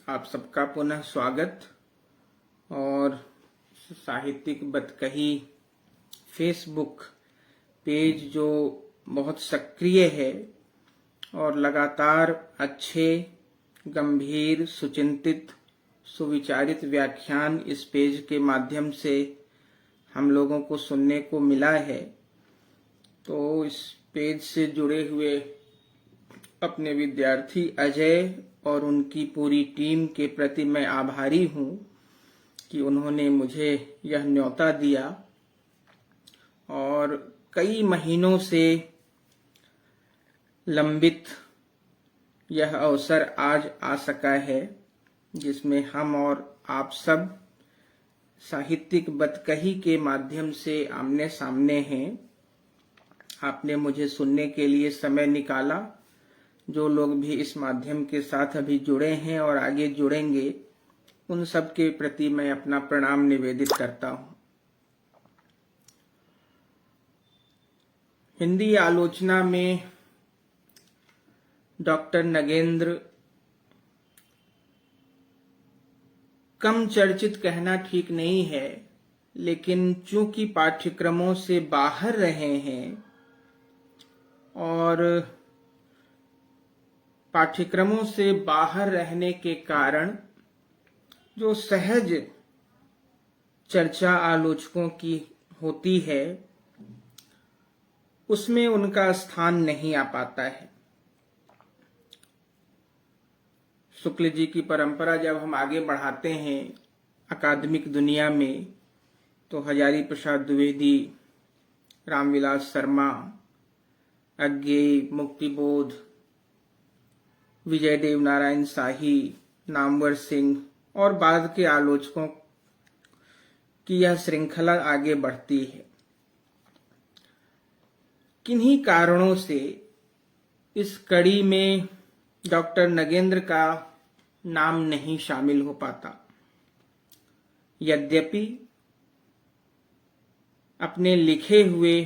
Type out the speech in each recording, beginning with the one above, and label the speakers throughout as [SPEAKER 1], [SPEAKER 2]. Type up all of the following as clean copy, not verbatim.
[SPEAKER 1] आप सबका पुनः स्वागत। और साहित्यिक बतकही फेसबुक पेज जो बहुत सक्रिय है और लगातार अच्छे, गंभीर, सुचिंतित, सुविचारित व्याख्यान इस पेज के माध्यम से हम लोगों को सुनने को मिला है। तो इस पेज से जुड़े हुए अपने विद्यार्थी अजय और उनकी पूरी टीम के प्रति मैं आभारी हूं कि उन्होंने मुझे यह न्योता दिया और कई महीनों से लंबित यह अवसर आज आ सका है, जिसमें हम और आप सब साहित्यिक बतकही के माध्यम से आमने सामने हैं। आपने मुझे सुनने के लिए समय निकाला। जो लोग भी इस माध्यम के साथ अभी जुड़े हैं और आगे जुड़ेंगे, उन सब के प्रति मैं अपना प्रणाम निवेदित करता हूं। हिंदी आलोचना में डॉक्टर नगेंद्र कम चर्चित कहना ठीक नहीं है, लेकिन चूंकि पाठ्यक्रमों से बाहर रहे हैं और पाठ्यक्रमों से बाहर रहने के कारण जो सहज चर्चा आलोचकों की होती है, उसमें उनका स्थान नहीं आ पाता है। शुक्ल जी की परंपरा जब हम आगे बढ़ाते हैं अकादमिक दुनिया में, तो हजारी प्रसाद द्विवेदी, रामविलास शर्मा, अज्ञेय, मुक्तिबोध, विजय देव नारायण शाही, नामवर सिंह और बाद के आलोचकों की यह श्रृंखला आगे बढ़ती है। किन्हीं कारणों से इस कड़ी में डॉक्टर नगेंद्र का नाम नहीं शामिल हो पाता। यद्यपि अपने लिखे हुए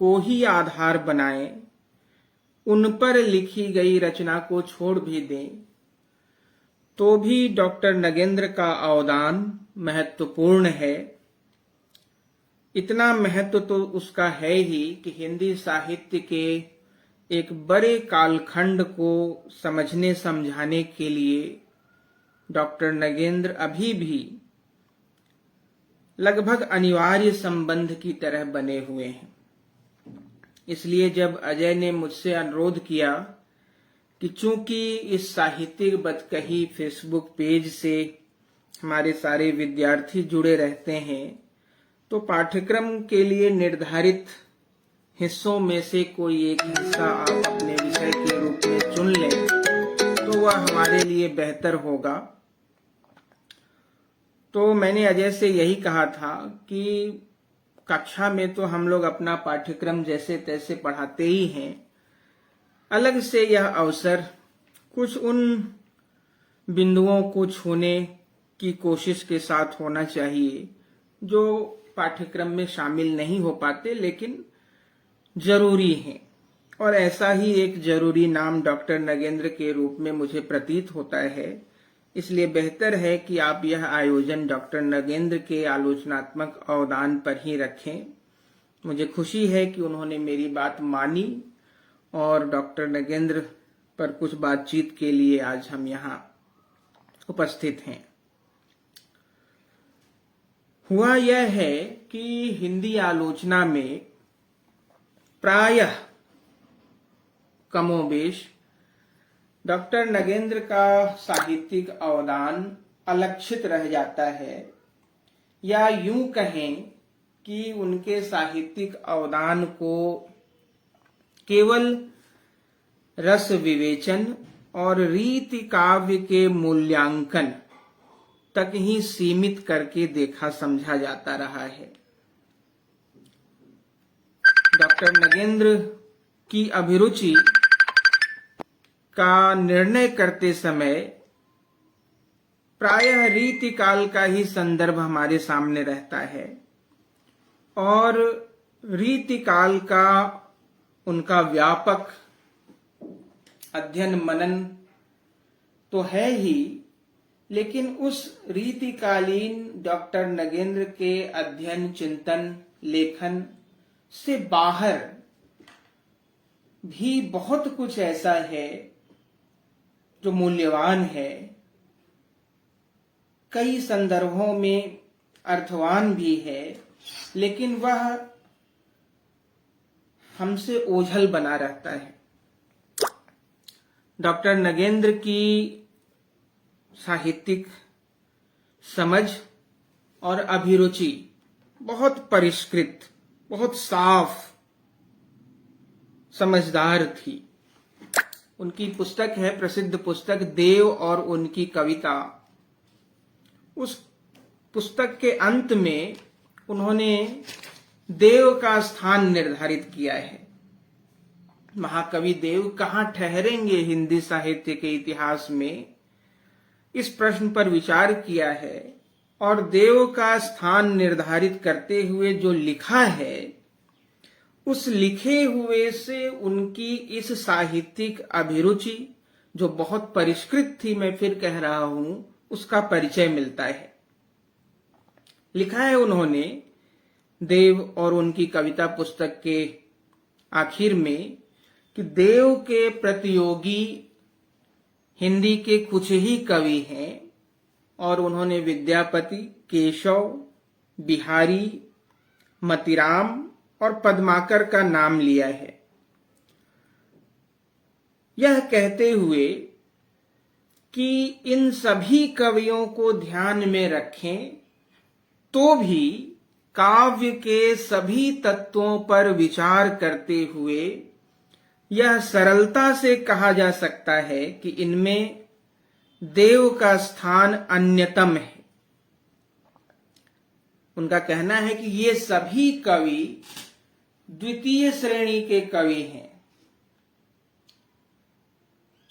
[SPEAKER 1] को ही आधार बनाए, उन पर लिखी गई रचना को छोड़ भी दें, तो भी डॉक्टर नगेंद्र का अवदान महत्वपूर्ण है। इतना महत्व तो उसका है ही कि हिंदी साहित्य के एक बड़े कालखंड को समझने समझाने के लिए डॉक्टर नगेंद्र अभी भी लगभग अनिवार्य संबंध की तरह बने हुए हैं। इसलिए जब अजय ने मुझसे अनुरोध किया कि चूंकि इस साहित्यिक बतकही फेसबुक पेज से हमारे सारे विद्यार्थी जुड़े रहते हैं, तो पाठ्यक्रम के लिए निर्धारित हिस्सों में से कोई एक हिस्सा आप अपने विषय के रूप में चुन लें, तो वह हमारे लिए बेहतर होगा। तो मैंने अजय से यही कहा था कि कक्षा में तो हम लोग अपना पाठ्यक्रम जैसे तैसे पढ़ाते ही हैं, अलग से यह अवसर कुछ उन बिंदुओं को छूने की कोशिश के साथ होना चाहिए जो पाठ्यक्रम में शामिल नहीं हो पाते लेकिन जरूरी हैं। और ऐसा ही एक जरूरी नाम डॉक्टर नगेंद्र के रूप में मुझे प्रतीत होता है। इसलिए बेहतर है कि आप यह आयोजन डॉक्टर नगेंद्र के आलोचनात्मक अवदान पर ही रखें। मुझे खुशी है कि उन्होंने मेरी बात मानी और डॉक्टर नगेंद्र पर कुछ बातचीत के लिए आज हम यहाँ उपस्थित हैं। हुआ यह है कि हिंदी आलोचना में प्रायः कमोबेश डॉक्टर नगेंद्र का साहित्यिक अवदान अलक्षित रह जाता है, या यूं कहें कि उनके साहित्यिक अवदान को केवल रस विवेचन और रीति काव्य के मूल्यांकन तक ही सीमित करके देखा समझा जाता रहा है। डॉक्टर नगेंद्र की अभिरुचि का निर्णय करते समय प्रायः रीति काल का ही संदर्भ हमारे सामने रहता है और रीति काल का उनका व्यापक अध्ययन मनन तो है ही, लेकिन उस रीतिकालीन डॉक्टर नगेंद्र के अध्ययन, चिंतन, लेखन से बाहर भी बहुत कुछ ऐसा है जो मूल्यवान है, कई संदर्भों में अर्थवान भी है, लेकिन वह हमसे ओझल बना रहता है। डॉक्टर नगेंद्र की साहित्यिक समझ और अभिरुचि बहुत परिष्कृत, बहुत साफ, समझदार थी। उनकी पुस्तक है, प्रसिद्ध पुस्तक देव और उनकी कविता। उस पुस्तक के अंत में उन्होंने देव का स्थान निर्धारित किया है। महाकवि देव कहाँ ठहरेंगे हिंदी साहित्य के इतिहास में, इस प्रश्न पर विचार किया है। और देव का स्थान निर्धारित करते हुए जो लिखा है, उस लिखे हुए से उनकी इस साहित्यिक अभिरुचि, जो बहुत परिष्कृत थी, मैं फिर कह रहा हूं, उसका परिचय मिलता है। लिखा है उन्होंने देव और उनकी कविता पुस्तक के आखिर में कि देव के प्रतियोगी हिंदी के कुछ ही कवि हैं, और उन्होंने विद्यापति, केशव, बिहारी, मतीराम और पद्माकर का नाम लिया है, यह कहते हुए कि इन सभी कवियों को ध्यान में रखें तो भी काव्य के सभी तत्वों पर विचार करते हुए यह सरलता से कहा जा सकता है कि इनमें देव का स्थान अन्यतम है। उनका कहना है कि ये सभी कवि द्वितीय श्रेणी के कवि हैं।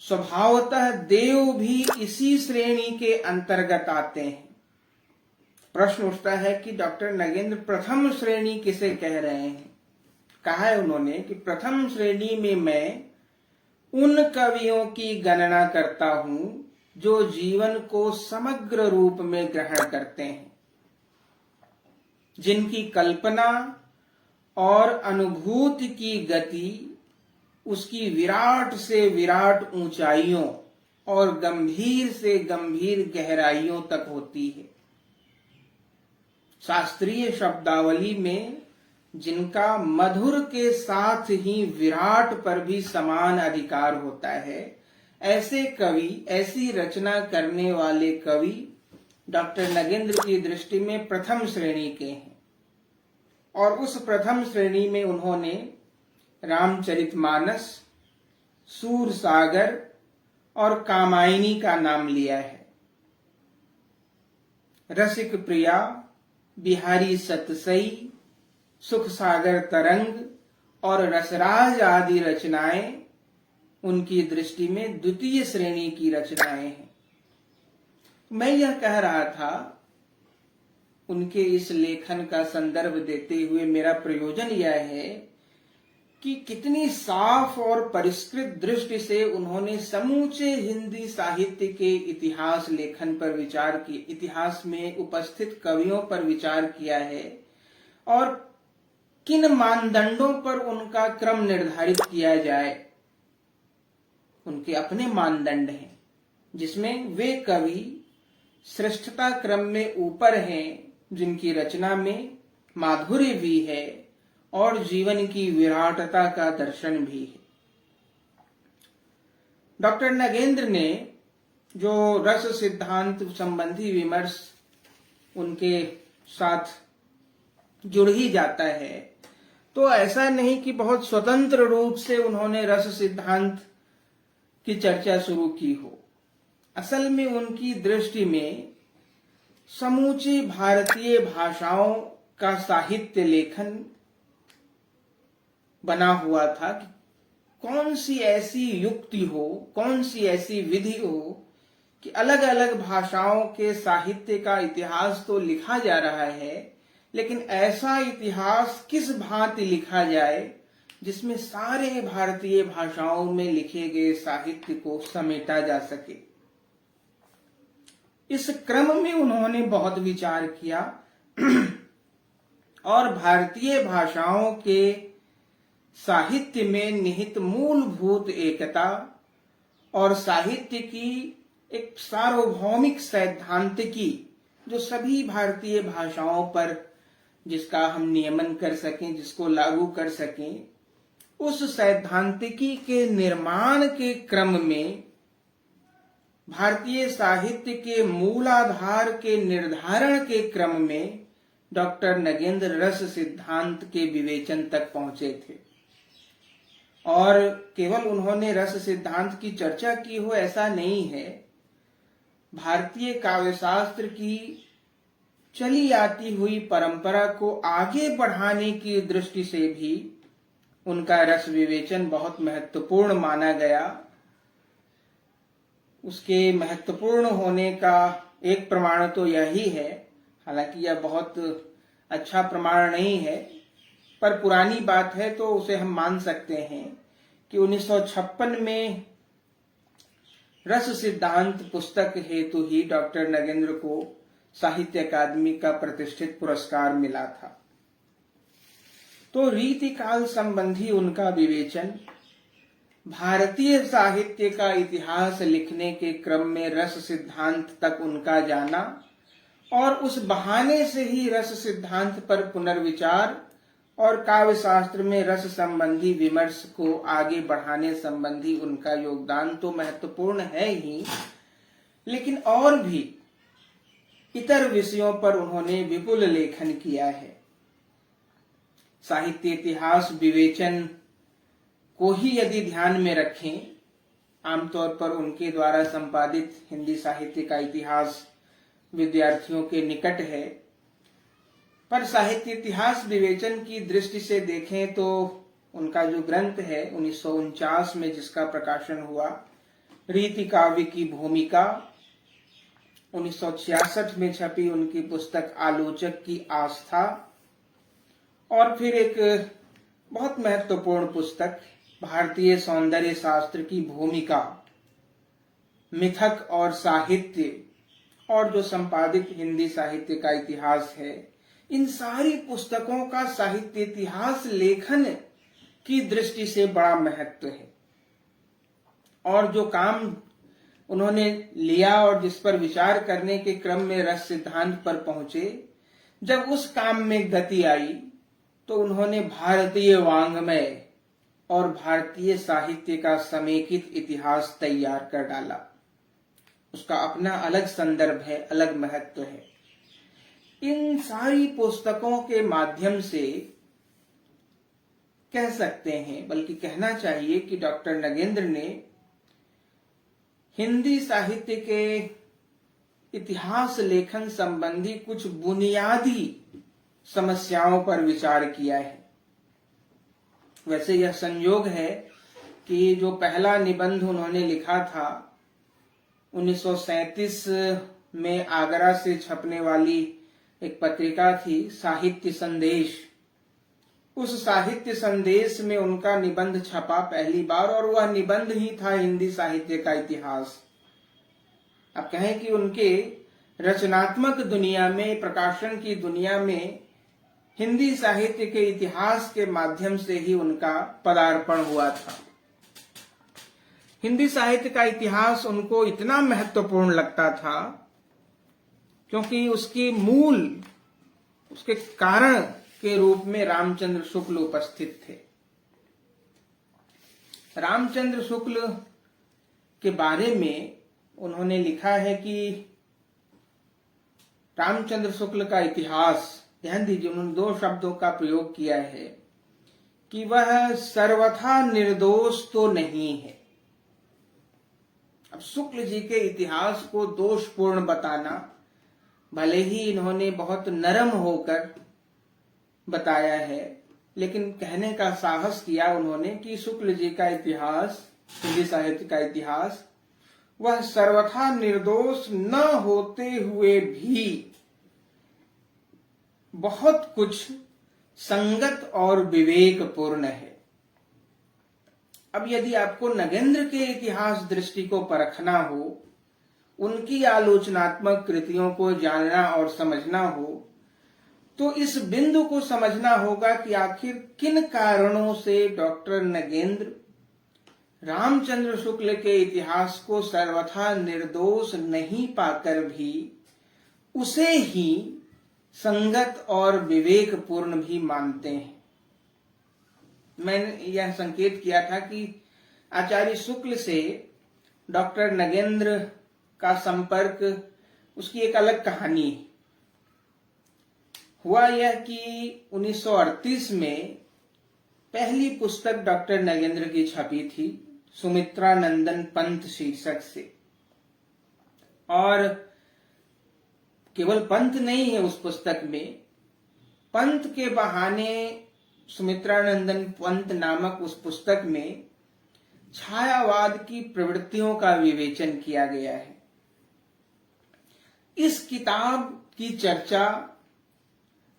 [SPEAKER 1] स्वभावतः देव भी इसी श्रेणी के अंतर्गत आते हैं। प्रश्न उठता है कि डॉक्टर नगेंद्र प्रथम श्रेणी किसे कह रहे हैं। कहा है उन्होंने कि प्रथम श्रेणी में मैं उन कवियों की गणना करता हूं जो जीवन को समग्र रूप में ग्रहण करते हैं, जिनकी कल्पना और अनुभूति की गति उसकी विराट से विराट ऊंचाइयों और गंभीर से गंभीर गहराइयों तक होती है। शास्त्रीय शब्दावली में जिनका मधुर के साथ ही विराट पर भी समान अधिकार होता है, ऐसे कवि, ऐसी रचना करने वाले कवि डॉक्टर नगेंद्र की दृष्टि में प्रथम श्रेणी के हैं। और उस प्रथम श्रेणी में उन्होंने रामचरितमानस, सूरसागर और कामायनी का नाम लिया है। रसिक प्रिया, बिहारी सतसई, सुख सागर तरंग और रसराज आदि रचनाएं उनकी दृष्टि में द्वितीय श्रेणी की रचनाएं हैं। मैं यह कह रहा था, उनके इस लेखन का संदर्भ देते हुए मेरा प्रयोजन यह है कि कितनी साफ और परिष्कृत दृष्टि से उन्होंने समूचे हिंदी साहित्य के इतिहास लेखन पर विचार किया, इतिहास में उपस्थित कवियों पर विचार किया है, और किन मानदंडों पर उनका क्रम निर्धारित किया जाए। उनके अपने मानदंड हैं, जिसमें वे कवि श्रेष्ठता क्रम में ऊपर हैं, जिनकी रचना में माधुर्य भी है और जीवन की विराटता का दर्शन भी है। डॉक्टर नगेंद्र ने जो रस सिद्धांत संबंधी विमर्श उनके साथ जुड़ ही जाता है, तो ऐसा नहीं कि बहुत स्वतंत्र रूप से उन्होंने रस सिद्धांत की चर्चा शुरू की हो। असल में उनकी दृष्टि में समूची भारतीय भाषाओं का साहित्य लेखन बना हुआ था कि कौन सी ऐसी युक्ति हो, कौन सी ऐसी विधि हो कि अलग अलग भाषाओं के साहित्य का इतिहास तो लिखा जा रहा है, लेकिन ऐसा इतिहास किस भांति लिखा जाए जिसमें सारे भारतीय भाषाओं में लिखे गए साहित्य को समेटा जा सके। इस क्रम में उन्होंने बहुत विचार किया और भारतीय भाषाओं के साहित्य में निहित मूलभूत एकता और साहित्य की एक सार्वभौमिक सैद्धांतिकी जो सभी भारतीय भाषाओं पर जिसका हम नियमन कर सकें, जिसको लागू कर सकें, उस सैद्धांतिकी के निर्माण के क्रम में भारतीय साहित्य के मूलाधार के निर्धारण के क्रम में डॉक्टर नगेंद्र रस सिद्धांत के विवेचन तक पहुंचे थे। और केवल उन्होंने रस सिद्धांत की चर्चा की हो ऐसा नहीं है, भारतीय काव्यशास्त्र की चली आती हुई परंपरा को आगे बढ़ाने की दृष्टि से भी उनका रस विवेचन बहुत महत्वपूर्ण माना गया। उसके महत्वपूर्ण होने का एक प्रमाण तो यही है, हालांकि यह बहुत अच्छा प्रमाण नहीं है, पर पुरानी बात है तो उसे हम मान सकते हैं कि 1956 में रस सिद्धांत पुस्तक हेतु ही डॉक्टर नगेंद्र को साहित्य अकादमी का प्रतिष्ठित पुरस्कार मिला था। तो रीति काल संबंधी उनका विवेचन, भारतीय साहित्य का इतिहास लिखने के क्रम में रस सिद्धांत तक उनका जाना और उस बहाने से ही रस सिद्धांत पर पुनर्विचार और काव्य शास्त्र में रस संबंधी विमर्श को आगे बढ़ाने संबंधी उनका योगदान तो महत्वपूर्ण है ही, लेकिन और भी इतर विषयों पर उन्होंने विपुल लेखन किया है। साहित्य इतिहास विवेचन को ही यदि ध्यान में रखें, आमतौर पर उनके द्वारा संपादित हिंदी साहित्य का इतिहास विद्यार्थियों के निकट है, पर साहित्य इतिहास विवेचन की दृष्टि से देखें तो उनका जो ग्रंथ है 1949 में जिसका प्रकाशन हुआ, रीति काव्य की भूमिका, 1966 में छपी उनकी पुस्तक आलोचक की आस्था, और फिर एक बहुत महत्वपूर्ण पुस्तक भारतीय सौंदर्य शास्त्र की भूमिका, मिथक और साहित्य, और जो संपादित हिंदी साहित्य का इतिहास है, इन सारी पुस्तकों का साहित्य इतिहास लेखन की दृष्टि से बड़ा महत्व है। और जो काम उन्होंने लिया और जिस पर विचार करने के क्रम में रस सिद्धांत पर पहुंचे, जब उस काम में गति आई तो उन्होंने भारतीय वाङ्मय और भारतीय साहित्य का समेकित इतिहास तैयार कर डाला। उसका अपना अलग संदर्भ है, अलग महत्व है। इन सारी पुस्तकों के माध्यम से कह सकते हैं, बल्कि कहना चाहिए कि डॉक्टर नगेंद्र ने हिंदी साहित्य के इतिहास लेखन संबंधी कुछ बुनियादी समस्याओं पर विचार किया है। वैसे यह संयोग है कि जो पहला निबंध उन्होंने लिखा था 1937 में आगरा से छपने वाली एक पत्रिका थी साहित्य संदेश, उस साहित्य संदेश में उनका निबंध छपा पहली बार, और वह निबंध ही था हिंदी साहित्य का इतिहास। अब कहें कि उनके रचनात्मक दुनिया में, प्रकाशन की दुनिया में हिंदी साहित्य के इतिहास के माध्यम से ही उनका पदार्पण हुआ था। हिंदी साहित्य का इतिहास उनको इतना महत्वपूर्ण लगता था क्योंकि उसकी मूल, उसके कारण के रूप में रामचंद्र शुक्ल उपस्थित थे। रामचंद्र शुक्ल के बारे में उन्होंने लिखा है कि रामचंद्र शुक्ल का इतिहास, ध्यान दीजिए उन्होंने दो शब्दों का प्रयोग किया है कि वह सर्वथा निर्दोष तो नहीं है। अब शुक्ल जी के इतिहास को दोषपूर्ण बताना, भले ही इन्होंने बहुत नरम होकर बताया है, लेकिन कहने का साहस किया उन्होंने कि शुक्ल जी का इतिहास, हिंदी साहित्य का इतिहास, वह सर्वथा निर्दोष न होते हुए भी बहुत कुछ संगत और विवेकपूर्ण है। अब यदि आपको नगेंद्र के इतिहास दृष्टि को परखना हो, उनकी आलोचनात्मक कृतियों को जानना और समझना हो तो इस बिंदु को समझना होगा कि आखिर किन कारणों से डॉक्टर नगेंद्र रामचंद्र शुक्ल के इतिहास को सर्वथा निर्दोष नहीं पाकर भी उसे ही संगत और विवेकपूर्ण भी मानते हैं। मैंने यह संकेत किया था कि आचार्य शुक्ल से डॉक्टर नगेंद्र का संपर्क, उसकी एक अलग कहानी है। हुआ यह कि 1938 में पहली पुस्तक डॉक्टर नगेंद्र की छपी थी, सुमित्रा नंदन पंत शीर्षक से। और केवल पंत नहीं है उस पुस्तक में, पंत के बहाने सुमित्रा नंदन पंत नामक उस पुस्तक में छायावाद की प्रवृत्तियों का विवेचन किया गया है। इस किताब की चर्चा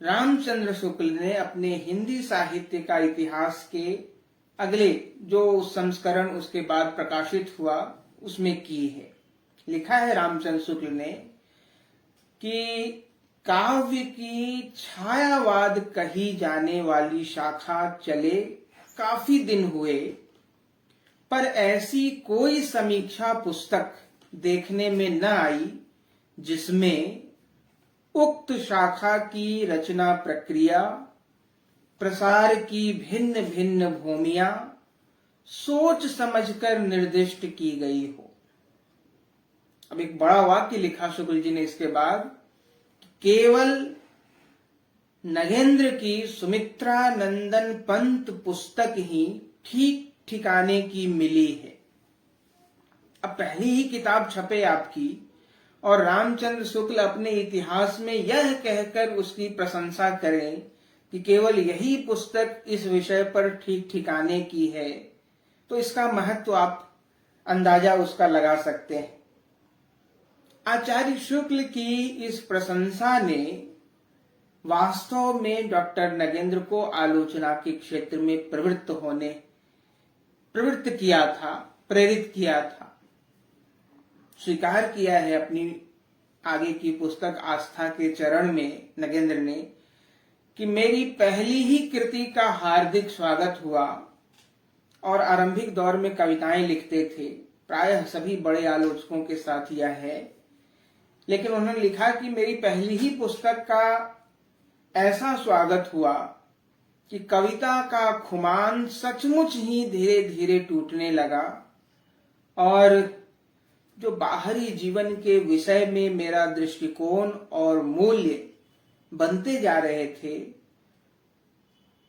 [SPEAKER 1] रामचंद्र शुक्ल ने अपने हिंदी साहित्य का इतिहास के अगले जो संस्करण उसके बाद प्रकाशित हुआ उसमें की है। लिखा है रामचंद्र शुक्ल ने कि काव्य की छायावाद कही जाने वाली शाखा चले काफी दिन हुए, पर ऐसी कोई समीक्षा पुस्तक देखने में न आई जिसमें उक्त शाखा की रचना प्रक्रिया, प्रसार की भिन्न भिन्न भूमियां सोच समझकर निर्दिष्ट की गई हो। अब एक बड़ा वाक्य लिखा शुक्ल जी ने इसके बाद, केवल नगेंद्र की सुमित्रा नंदन पंत पुस्तक ही ठीक ठिकाने की मिली है। अब पहली ही किताब छपे आपकी और रामचंद्र शुक्ल अपने इतिहास में यह कहकर उसकी प्रशंसा करें कि केवल यही पुस्तक इस विषय पर ठीक ठिकाने की है, तो इसका महत्व आप अंदाजा उसका लगा सकते हैं। आचार्य शुक्ल की इस प्रशंसा ने वास्तव में डॉक्टर नगेंद्र को आलोचना के क्षेत्र में प्रवृत्त किया था, प्रेरित किया था। स्वीकार किया है अपनी आगे की पुस्तक आस्था के चरण में नगेंद्र ने कि मेरी पहली ही कृति का हार्दिक स्वागत हुआ, और आरंभिक दौर में कविताएं लिखते थे। प्रायः सभी बड़े आलोचकों के साथ यह है, लेकिन उन्होंने लिखा कि मेरी पहली ही पुस्तक का ऐसा स्वागत हुआ कि कविता का खुमान सचमुच ही धीरे धीरे टूटने लगा, और जो बाहरी जीवन के विषय में मेरा दृष्टिकोण और मूल्य बनते जा रहे थे,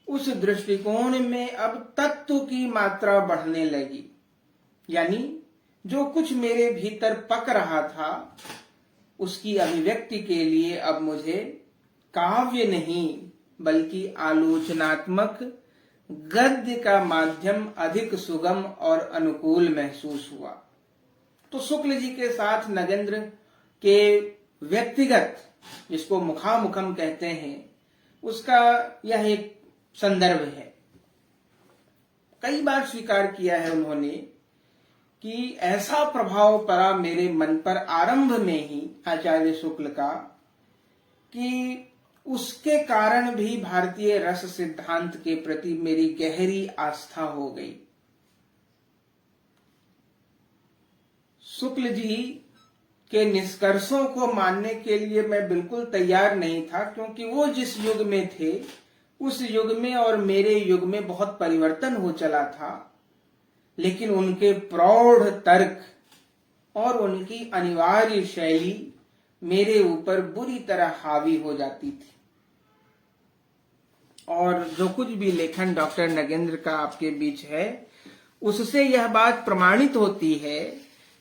[SPEAKER 1] उस दृष्टिकोण में अब तत्व की मात्रा बढ़ने लगी। यानी जो कुछ मेरे भीतर पक रहा था उसकी अभिव्यक्ति के लिए अब मुझे काव्य नहीं बल्कि आलोचनात्मक गद्य का माध्यम अधिक सुगम और अनुकूल महसूस हुआ। तो शुक्ल जी के साथ नगेंद्र के व्यक्तिगत, जिसको मुखामुखम कहते हैं, उसका यह एक संदर्भ है। कई बार स्वीकार किया है उन्होंने कि ऐसा प्रभाव पड़ा मेरे मन पर आरंभ में ही आचार्य शुक्ल का कि उसके कारण भी भारतीय रस सिद्धांत के प्रति मेरी गहरी आस्था हो गई। शुक्ल जी के निष्कर्षों को मानने के लिए मैं बिल्कुल तैयार नहीं था, क्योंकि वो जिस युग में थे उस युग में और मेरे युग में बहुत परिवर्तन हो चला था। लेकिन उनके प्रौढ़ तर्क और उनकी अनिवार्य शैली मेरे ऊपर बुरी तरह हावी हो जाती थी। और जो कुछ भी लेखन डॉक्टर नगेंद्र का आपके बीच है, उससे यह बात प्रमाणित होती है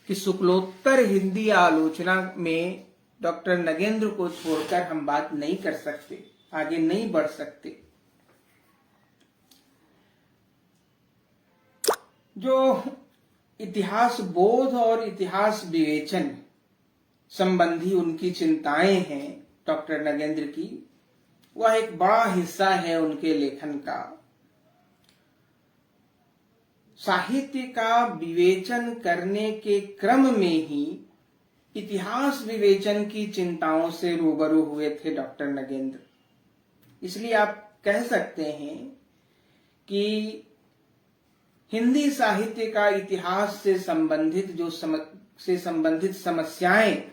[SPEAKER 1] कि शुक्लोत्तर हिंदी आलोचना में डॉक्टर नगेंद्र को छोड़कर हम बात नहीं कर सकते, आगे नहीं बढ़ सकते। जो इतिहास बोध और इतिहास विवेचन संबंधी उनकी चिंताएं हैं डॉक्टर नगेंद्र की, वह एक बड़ा हिस्सा है उनके लेखन का। साहित्य का विवेचन करने के क्रम में ही इतिहास विवेचन की चिंताओं से रूबरू हुए थे डॉक्टर नगेंद्र। इसलिए आप कह सकते हैं कि हिंदी साहित्य का इतिहास से संबंधित समस्याएं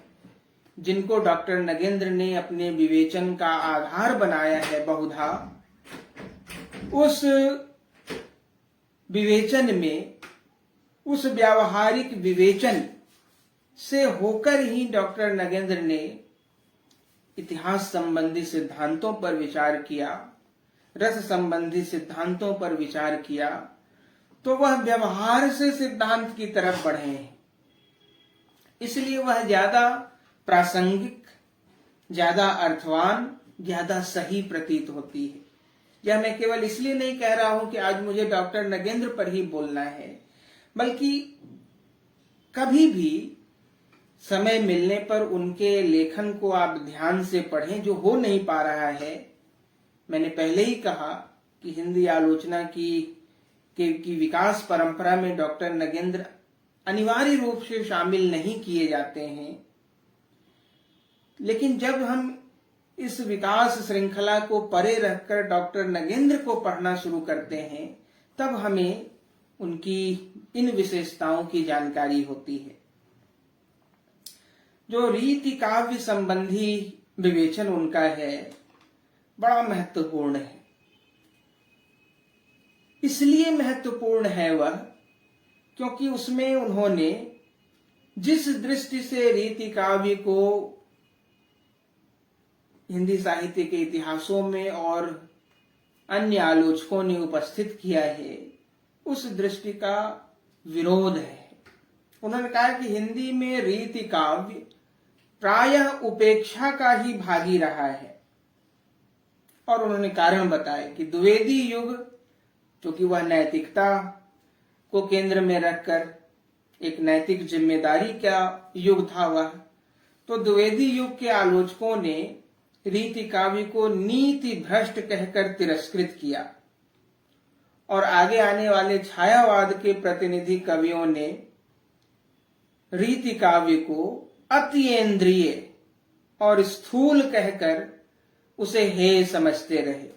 [SPEAKER 1] जिनको डॉक्टर नगेंद्र ने अपने विवेचन का आधार बनाया है, बहुधा उस विवेचन में, उस व्यावहारिक विवेचन से होकर ही डॉक्टर नगेंद्र ने इतिहास संबंधी सिद्धांतों पर विचार किया, रस संबंधी सिद्धांतों पर विचार किया, तो वह व्यवहार से सिद्धांत की तरफ बढ़े हैं। इसलिए वह ज्यादा प्रासंगिक, ज्यादा अर्थवान, ज्यादा सही प्रतीत होती है। यह मैं केवल इसलिए नहीं कह रहा हूं कि आज मुझे डॉक्टर नगेंद्र पर ही बोलना है, बल्कि कभी भी समय मिलने पर उनके लेखन को आप ध्यान से पढ़ें, जो हो नहीं पा रहा है। मैंने पहले ही कहा कि हिंदी आलोचना की विकास परंपरा में डॉक्टर नगेंद्र अनिवार्य रूप से शामिल नहीं किए जाते हैं, लेकिन जब हम इस विकास श्रृंखला को परे रखकर डॉक्टर नगेंद्र को पढ़ना शुरू करते हैं, तब हमें उनकी इन विशेषताओं की जानकारी होती है। जो रीति काव्य संबंधी विवेचन उनका है, बड़ा महत्वपूर्ण है। इसलिए महत्वपूर्ण है वह क्योंकि उसमें उन्होंने जिस दृष्टि से रीति काव्य को हिंदी साहित्य के इतिहासों में और अन्य आलोचकों ने उपस्थित किया है, उस दृष्टि का विरोध है। उन्होंने कहा कि हिंदी में रीति काव्य प्रायः उपेक्षा का ही भागी रहा है, और उन्होंने कारण बताया कि द्विवेदी युग, क्योंकि वह नैतिकता को केंद्र में रखकर एक नैतिक जिम्मेदारी का युग था वह, तो द्विवेदी युग के आलोचकों ने रीति काव्य को नीति भ्रष्ट कहकर तिरस्कृत किया, और आगे आने वाले छायावाद के प्रतिनिधि कवियों ने रीति काव्य को अतीन्द्रिय और स्थूल कहकर उसे हेय समझते रहे।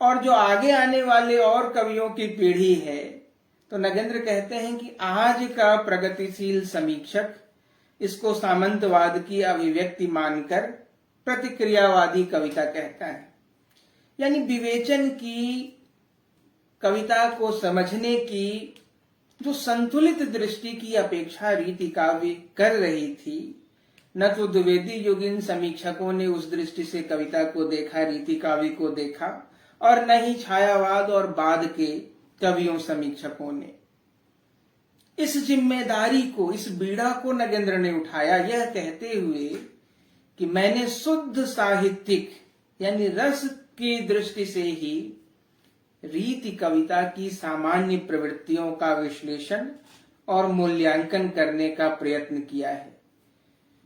[SPEAKER 1] और जो आगे आने वाले और कवियों की पीढ़ी है, तो नगेंद्र कहते हैं कि आज का प्रगतिशील समीक्षक इसको सामंतवाद की अभिव्यक्ति मानकर प्रतिक्रियावादी कविता कहता है। यानी विवेचन की, कविता को समझने की जो संतुलित दृष्टि की अपेक्षा रीति काव्य कर रही थी, न तो द्विवेदी युगीन समीक्षकों ने उस दृष्टि से कविता को देखा, रीति काव्य को देखा, और न ही छायावाद और बाद के कवियों समीक्षकों ने। इस जिम्मेदारी को, इस बीड़ा को नगेंद्र ने उठाया, यह कहते हुए कि मैंने शुद्ध साहित्यिक यानी रस की दृष्टि से ही रीति कविता की सामान्य प्रवृत्तियों का विश्लेषण और मूल्यांकन करने का प्रयत्न किया है।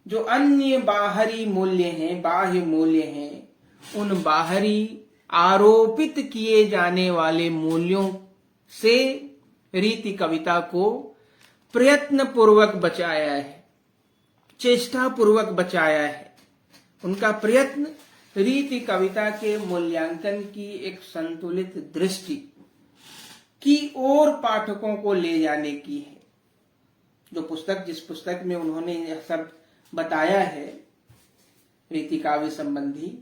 [SPEAKER 1] जो अन्य बाहरी मूल्य हैं, बाह्य मूल्य हैं, उन बाहरी आरोपित किए जाने वाले मूल्यों से रीति कविता को प्रयत्न पूर्वक बचाया है, चेष्टा पूर्वक बचाया है। उनका प्रयत्न रीति कविता के मूल्यांकन की एक संतुलित दृष्टि की ओर पाठकों को ले जाने की है। जो पुस्तक, जिस पुस्तक में उन्होंने यह सब बताया है रीति काव्य संबंधी,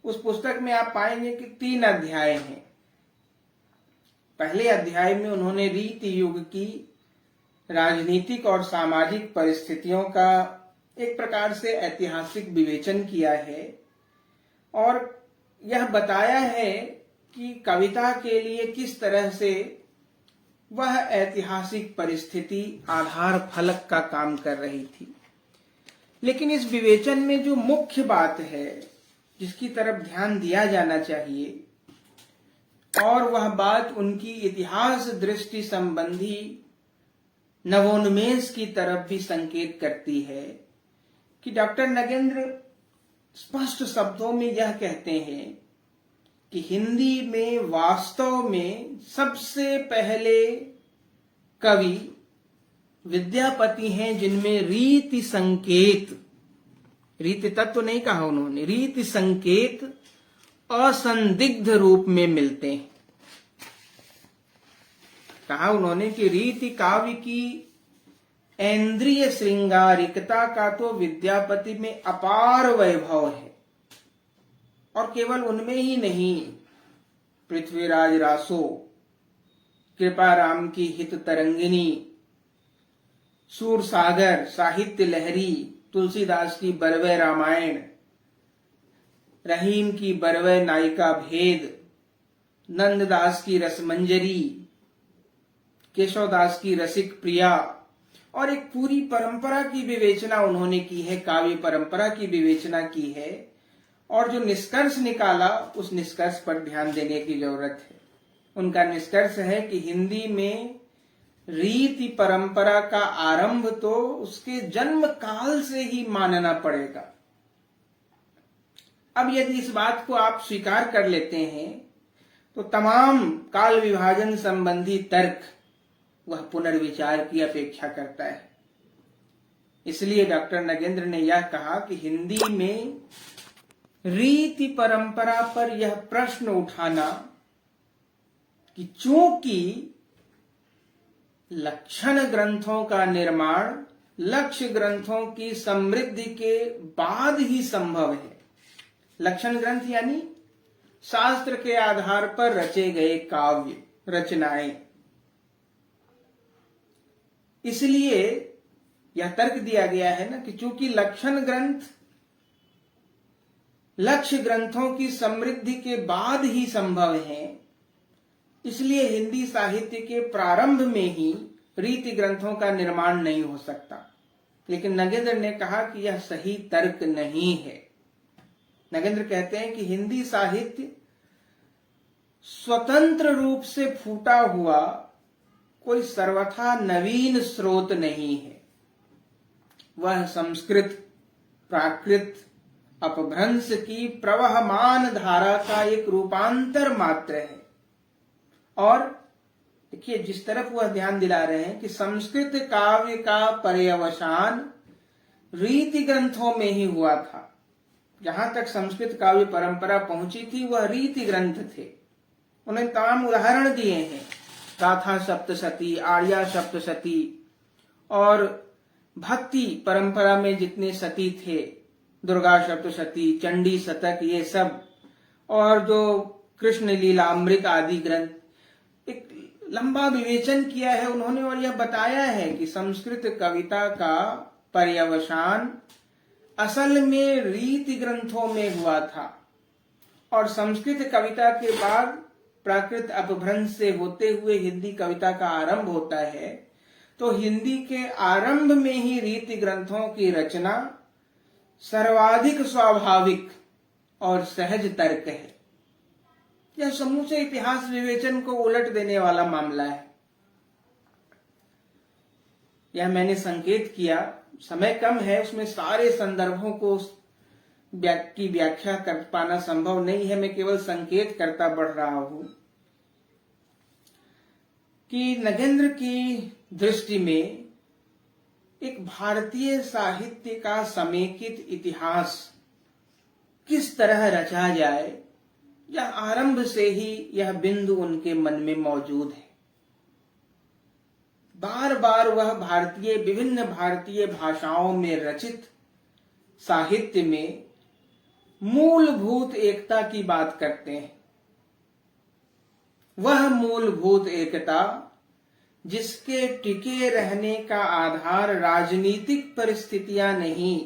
[SPEAKER 1] उस पुस्तक में आप पाएंगे कि 3 अध्याय हैं। पहले अध्याय में उन्होंने रीति युग की राजनीतिक और सामाजिक परिस्थितियों का एक प्रकार से ऐतिहासिक विवेचन किया है, और यह बताया है कि कविता के लिए किस तरह से वह ऐतिहासिक परिस्थिति आधार फलक का काम कर रही थी। लेकिन इस विवेचन में जो मुख्य बात है, जिसकी तरफ ध्यान दिया जाना चाहिए, और वह बात उनकी इतिहास दृष्टि संबंधी नवोन्मेष की तरफ भी संकेत करती है कि डॉक्टर नगेंद्र स्पष्ट शब्दों में यह कहते हैं कि हिंदी में वास्तव में सबसे पहले कवि विद्यापति हैं जिनमें रीति संकेत, रीति तत्व नहीं कहा उन्होंने, रीति संकेत असंदिग्ध रूप में मिलते हैं। कहा उन्होंने कि रीति काव्य की इंद्रिय श्रृंगारिकता का तो विद्यापति में अपार वैभव है, और केवल उनमें ही नहीं, पृथ्वीराज रासो, कृपाराम की हित तरंगिनी, सूरसागर, साहित्य लहरी, तुलसीदास की बरवै रामायण, रहीम की बरवै नायिका भेद, नंददास की रसमंजरी, केशवदास की रसिक प्रिया, और एक पूरी परंपरा की विवेचना उन्होंने की है, काव्य परंपरा की विवेचना की है, और जो निष्कर्ष निकाला उस निष्कर्ष पर ध्यान देने की जरूरत है। उनका निष्कर्ष है कि हिंदी में रीति परंपरा का आरंभ तो उसके जन्म काल से ही मानना पड़ेगा। अब यदि इस बात को आप स्वीकार कर लेते हैं तो तमाम काल विभाजन संबंधी तर्क वह पुनर्विचार की अपेक्षा करता है। इसलिए डॉक्टर नगेंद्र ने यह कहा कि हिंदी में रीति परंपरा पर यह प्रश्न उठाना कि चूंकि लक्षण ग्रंथों का निर्माण लक्ष्य ग्रंथों की समृद्धि के बाद ही संभव है। लक्षण ग्रंथ यानी शास्त्र के आधार पर रचे गए काव्य रचनाएं। इसलिए यह तर्क दिया गया है ना कि चूंकि लक्षण ग्रंथ लक्ष्य ग्रंथों की समृद्धि के बाद ही संभव है, इसलिए हिंदी साहित्य के प्रारंभ में ही रीति ग्रंथों का निर्माण नहीं हो सकता। लेकिन नगेंद्र ने कहा कि यह सही तर्क नहीं है। नगेंद्र कहते हैं कि हिंदी साहित्य स्वतंत्र रूप से फूटा हुआ कोई सर्वथा नवीन स्रोत नहीं है। वह संस्कृत प्राकृत अपभ्रंश की प्रवहमान धारा का एक रूपांतर मात्र है। और देखिए जिस तरफ वह ध्यान दिला रहे हैं कि संस्कृत काव्य का पर्यवसान रीति ग्रंथों में ही हुआ था। जहां तक संस्कृत काव्य परंपरा पहुंची थी वह रीति ग्रंथ थे। उन्हें तमाम उदाहरण दिए हैं, गाथा सप्तशती, आर्या सप्तशती, और भक्ति परंपरा में जितने सती थे, दुर्गा सप्तशती, चंडी शतक, ये सब, और जो कृष्ण लीलामृत आदि ग्रंथ, एक लंबा विवेचन किया है उन्होंने और यह बताया है कि संस्कृत कविता का पर्यवसान असल में रीति ग्रंथों में हुआ था, और संस्कृत कविता के बाद प्राकृत अपभ्रंश से होते हुए हिंदी कविता का आरंभ होता है। तो हिंदी के आरंभ में ही रीति ग्रंथों की रचना सर्वाधिक स्वाभाविक और सहज तर्क है। यह समूचे इतिहास विवेचन को उलट देने वाला मामला है। यह मैंने संकेत किया, समय कम है, उसमें सारे संदर्भों को की व्याख्या कर पाना संभव नहीं है। मैं केवल संकेत करता बढ़ रहा हूं कि नगेंद्र की दृष्टि में एक भारतीय साहित्य का समेकित इतिहास किस तरह रचा जाए, यह आरंभ से ही यह बिंदु उनके मन में मौजूद है। बार बार वह विभिन्न भारतीय भाषाओं में रचित साहित्य में मूलभूत एकता की बात करते हैं। वह मूलभूत एकता जिसके टिके रहने का आधार राजनीतिक परिस्थितियां नहीं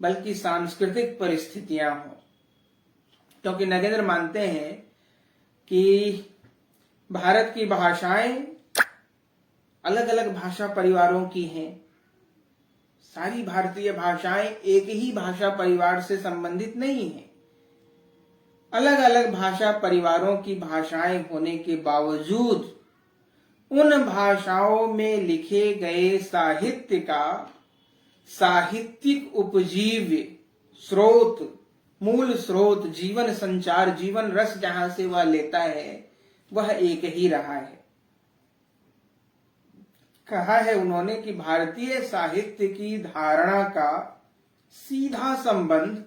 [SPEAKER 1] बल्कि सांस्कृतिक परिस्थितियां हों। क्योंकि नगेंद्र मानते हैं कि भारत की भाषाएं अलग अलग भाषा परिवारों की हैं। सारी भारतीय भाषाएं एक ही भाषा परिवार से संबंधित नहीं हैं। अलग अलग भाषा परिवारों की भाषाएं होने के बावजूद उन भाषाओं में लिखे गए साहित्य का साहित्यिक उपजीव्य स्रोत, मूल स्रोत, जीवन संचार, जीवन रस जहां से वह लेता है वह एक ही रहा है। कहा है उन्होंने कि भारतीय साहित्य की धारणा का सीधा संबंध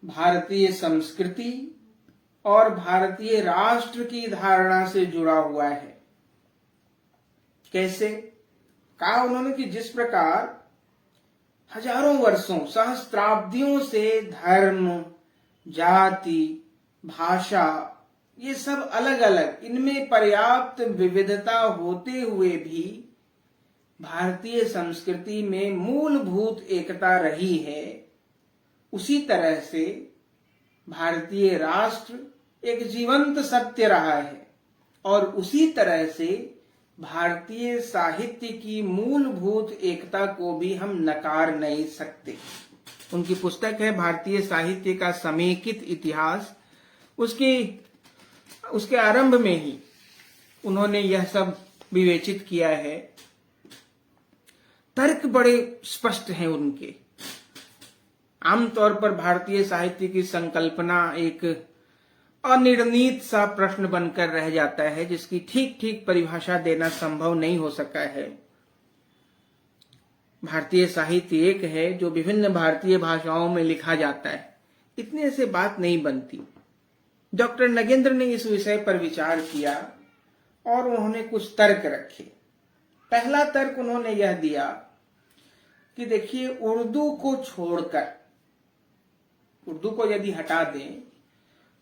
[SPEAKER 1] भारतीय संस्कृति और भारतीय राष्ट्र की धारणा से जुड़ा हुआ है। कैसे? कहा उन्होंने कि जिस प्रकार हजारों वर्षों, सहस्त्राब्दियों से धर्म, जाति, भाषा, ये सब अलग अलग, इनमें पर्याप्त विविधता होते हुए भी भारतीय संस्कृति में मूलभूत एकता रही है, उसी तरह से भारतीय राष्ट्र एक जीवंत सत्य रहा है और उसी तरह से भारतीय साहित्य की मूलभूत एकता को भी हम नकार नहीं सकते। उनकी पुस्तक है भारतीय साहित्य का समेकित इतिहास। उसके आरंभ में ही उन्होंने यह सब विवेचित किया है। तर्क बड़े स्पष्ट हैं उनके। आमतौर पर भारतीय साहित्य की संकल्पना एक अनिर्णीत सा प्रश्न बनकर रह जाता है, जिसकी ठीक ठीक परिभाषा देना संभव नहीं हो सका है। भारतीय साहित्य एक है जो विभिन्न भारतीय भाषाओं में लिखा जाता है, इतने से बात नहीं बनती। डॉक्टर नगेंद्र ने इस विषय पर विचार किया और उन्होंने कुछ तर्क रखे। पहला तर्क उन्होंने यह दिया कि देखिए, उर्दू को छोड़कर, उर्दू को यदि हटा दें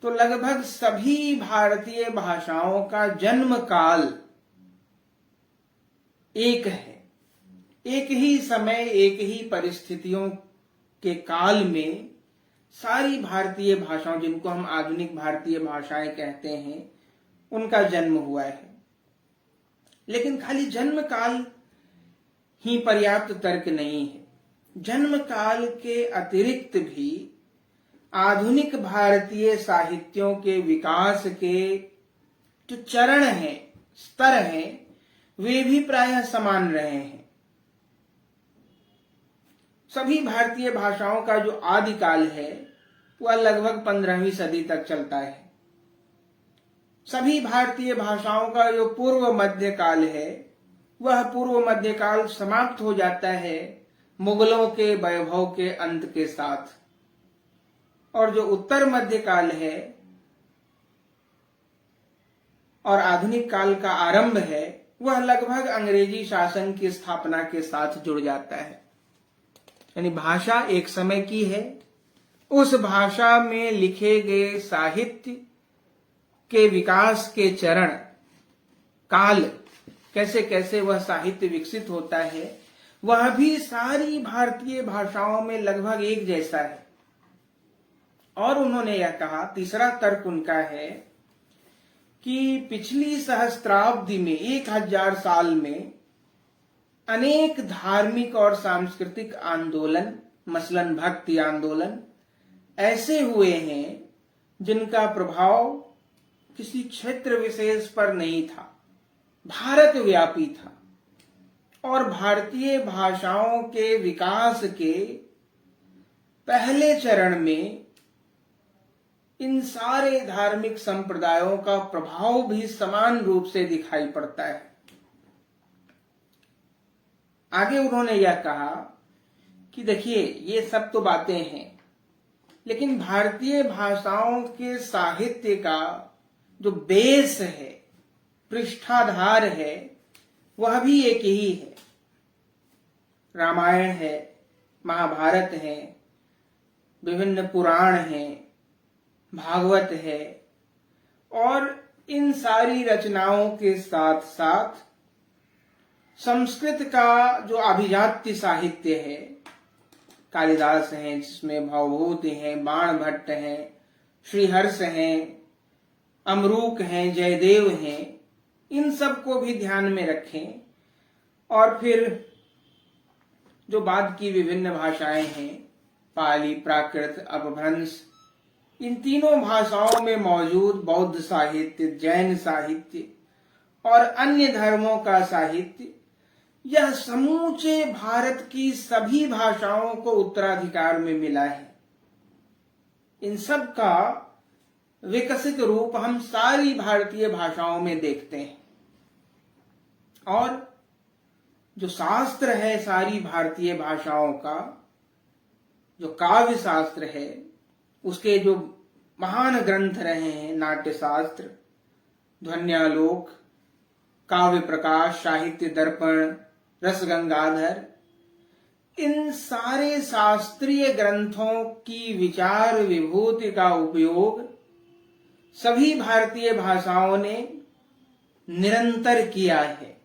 [SPEAKER 1] तो लगभग सभी भारतीय भाषाओं का जन्म काल एक है। एक ही समय, एक ही परिस्थितियों के काल में सारी भारतीय भाषाओं, जिनको हम आधुनिक भारतीय भाषाएं कहते हैं, उनका जन्म हुआ है। लेकिन खाली जन्म काल ही पर्याप्त तर्क नहीं है। जन्म काल के अतिरिक्त भी आधुनिक भारतीय साहित्यों के विकास के जो चरण हैं, स्तर हैं, वे भी प्रायः समान रहे हैं। सभी भारतीय भाषाओं का जो आदिकाल है वह लगभग 15वीं सदी तक चलता है। सभी भारतीय भाषाओं का जो पूर्व मध्यकाल है वह पूर्व मध्यकाल समाप्त हो जाता है मुगलों के वैभव के अंत के साथ, और जो उत्तर मध्यकाल है और आधुनिक काल का आरंभ है वह लगभग अंग्रेजी शासन की स्थापना के साथ जुड़ जाता है। यानी भाषा एक समय की है, उस भाषा में लिखे गए साहित्य के विकास के चरण काल, कैसे कैसे वह साहित्य विकसित होता है, वह भी सारी भारतीय भाषाओं में लगभग एक जैसा है। और उन्होंने यह कहा, तीसरा तर्क उनका है कि पिछली सहस्त्राब्दी में, 1000 साल में अनेक धार्मिक और सांस्कृतिक आंदोलन, मसलन भक्ति आंदोलन, ऐसे हुए हैं जिनका प्रभाव किसी क्षेत्र विशेष पर नहीं था, भारत व्यापी था। और भारतीय भाषाओं के विकास के पहले चरण में इन सारे धार्मिक संप्रदायों का प्रभाव भी समान रूप से दिखाई पड़ता है। आगे उन्होंने यह कहा कि देखिए, ये सब तो बातें हैं, लेकिन भारतीय भाषाओं के साहित्य का जो बेस है, पृष्ठाधार है, वह भी एक ही है। रामायण है, महाभारत है, विभिन्न पुराण हैं, भागवत है, और इन सारी रचनाओं के साथ साथ संस्कृत का जो अभिजात्य साहित्य है, कालिदास हैं जिसमें भवभूति हैं, बाणभट्ट हैं, श्रीहर्ष हैं, अमरूक हैं, जयदेव हैं, इन सब को भी ध्यान में रखें। और फिर जो बाद की विभिन्न भाषाएं हैं, पाली, प्राकृत, अपभ्रंश, इन तीनों भाषाओं में मौजूद बौद्ध साहित्य, जैन साहित्य और अन्य धर्मों का साहित्य, यह समूचे भारत की सभी भाषाओं को उत्तराधिकार में मिला है। इन सब का विकसित रूप हम सारी भारतीय भाषाओं में देखते हैं। और जो शास्त्र है सारी भारतीय भाषाओं का, जो काव्य शास्त्र है, उसके जो महान ग्रंथ रहे हैं, नाट्य शास्त्र, ध्वन्यालोक, काव्य प्रकाश, साहित्य दर्पण, रसगंगाधर, इन सारे शास्त्रीय ग्रंथों की विचार विभूति का उपयोग सभी भारतीय भाषाओं ने निरंतर किया है।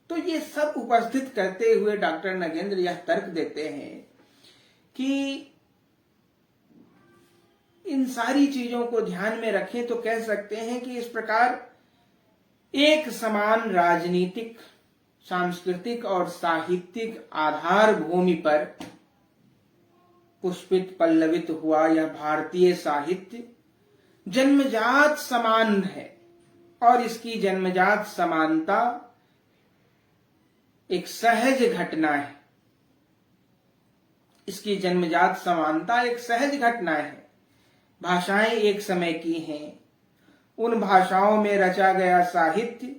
[SPEAKER 1] तो ये सब उपस्थित करते हुए डॉक्टर नगेंद्र यह तर्क देते हैं कि इन सारी चीजों को ध्यान में रखें तो कह सकते हैं कि इस प्रकार एक समान राजनीतिक, सांस्कृतिक और साहित्यिक आधार भूमि पर पुष्पित पल्लवित हुआ यह भारतीय साहित्य जन्मजात समान है, और इसकी जन्मजात समानता एक सहज घटना है। इसकी जन्मजात समानता एक सहज घटना है। भाषाएं एक समय की हैं, उन भाषाओं में रचा गया साहित्य